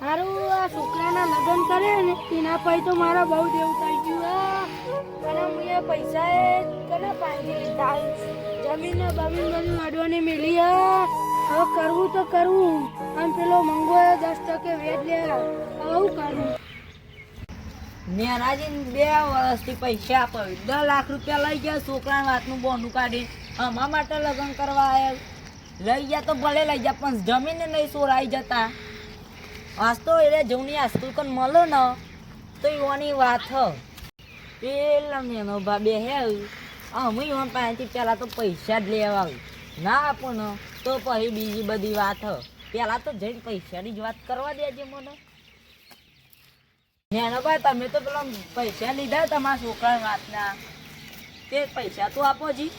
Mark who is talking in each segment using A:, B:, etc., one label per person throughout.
A: હારું આ છોકરાના લગ્ન કરે ને એના પછી તો મારા બહુ દેવું થઈ ગયું અને મેં પૈસા એ કને પાંચી લીધા જમીન બમીન બધું અડવાની મેલી હવે કરવું તો કરવું આમ પેલો મંગો 10% વેચ લે હવે હું કરું
B: નેનાજી 2 વર્ષથી પૈસા આપો 10 લાખ રૂપિયા લઈ ગયા છોકરાના વાતનું બોનું કાઢી અમારા માટે લગ્ન કરવા આવ્યા લઈ ગયા તો ભલે લઈ ગયા પણ જમીને નહીં સોરાઈ જતા આજ તો એટલે જૂની આસ્કૂલ કન મળો ને તો એવાની વાત પેલા નેનો ભાભે હે અમે એવા પાસેથી પહેલાં તો પૈસા જ લેવા ના આપો ને તો પછી બીજી બધી વાત પહેલાં તો જઈને પૈસાની જ વાત કરવા દેજે મને નેનો ભાઈ તમે તો પેલા પૈસા લીધા તમારા છોકરાની વાતના તે પૈસા તો આપો જી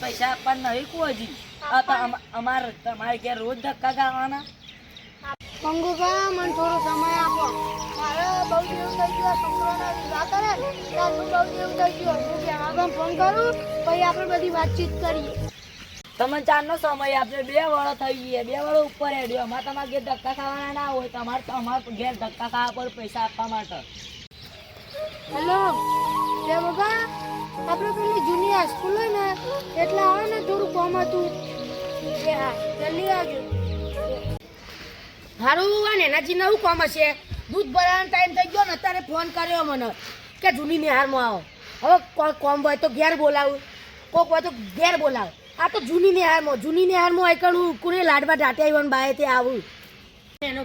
B: પૈસા આપવા નહીં કહો જી અમારે તમારે ઘેર રોજ ધક્કા ખાવાના
A: મંગુભા મને થોડો સમય આપો મારે બહુ જેવું થઈ ગયું છોકરાના વિવાહ કરે ત્યારનું બહુ જેવું થઈ ગયું હું આગળ ફોન કરું પછી આપણે બધી વાતચીત કરીએ
B: તમે 4નો સમય આપજો 2 વર્ષ થઈ ગયા 2 વર્ષ ઉપર હેડ્યો અમારે તમારે ઘેર ધક્કા ખાવાના ના હોય તમારે ઘેર ધક્કા ખાવા પર પૈસા આપવા માટે
A: હેલો તે બાબા આપણે પેલી જૂની હાઈસ્કૂલ હોય ને એટલે આવે ને થોડું કામ હતું એ હા જલ્દી આવજો
C: હારું આ નેનાજી નવું કામ હશે દૂધ ભરાવાનો ટાઈમ થઈ ગયો ને અત્યારે ફોન કર્યો મને કે જૂની નિહારમાં આવો હવે કોઈ કોમ હોય તો ઘેર બોલાવું કોક હોય તો ઘેર બોલાવે આ તો જૂની નિહારમાં આઈકણું કુને લાડવા ઢાટે આવ્યો ને બાએ તે આવું નેનો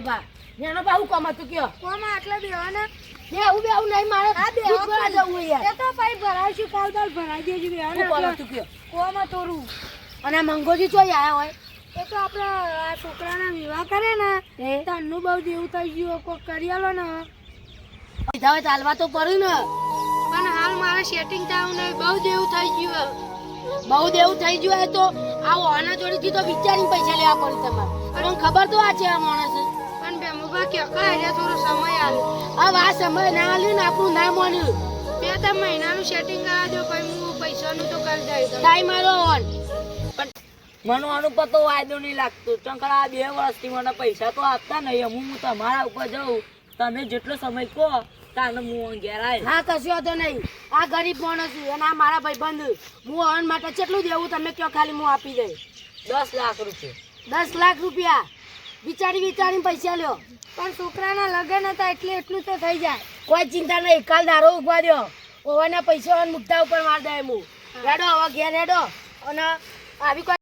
C: બા હું કામ હતું કયો
A: કોમ આટલા બેવાના
C: બેવું નહીં મારે
A: આ બે
C: દૂધ ભરાવા જવું યાર
A: એ તો ભાઈ ભરાવશું કાલ ભરાઈ દેજો
C: શું કામ હતું કયો
A: કોમ થોડું
C: અને આ મંગોજી ચોઈ આયા હોય
A: એ તો આપણે આ છોકરાના વિવાહ કરે ને તારનું બહુ દેવું થઈ ગયું કોઈ કરી આલો ને
C: પૈસા હોય ચાલવા તો પડ્યું ને
A: પણ હાલ મારે સેટિંગ થયું ને બહુ દેવું થઈ ગયું
C: બહુ દેવું થઈ ગયું હોય તો આ ઓના જોડેથી તો વિચારીને પૈસા લેવા પડે તમારે તમને ખબર તો આ છે આ માણસ
A: પણ બેમુભા કે એટલે થોડો સમય આલે
C: હવે આ સમય ના આલ્યું ને આપણું ના માન્યું
A: 2-3 મહિનાનું સેટિંગ કરા દો પછી હું પૈસાનું તો કરી દઈશ
C: ટાઈમ આલો ઓન
B: મને આનું પતો વાયદો નહીં લાગતો ચંકડા 2 વર્ષથી મને પૈસા તો આપતા નહીં હું તમારા ઉપર જાઉં તમે જેટલો સમય કહો તાને હું ઘેર આવી
C: હા કશું હતો નહીં આ ગરીબ માણસ છું અને આ મારા ભાઈબંધ હું અન માટે કેટલું દેવું તમે કયો ખાલી હું આપી દઈ
B: 10 લાખ રૂપિયા
C: 10 લાખ રૂપિયા વિચારીને પૈસા લ્યો
A: પણ છોકરાના લગ્ન હતા એટલે એટલું તો થઈ જાય
C: કોઈ ચિંતા નહીં કાલ દારો ઉભા દો ઓવાના પૈસા મુદ્દા ઉપર માર દે હું હેડો હવે ઘેર હેડો અને આવી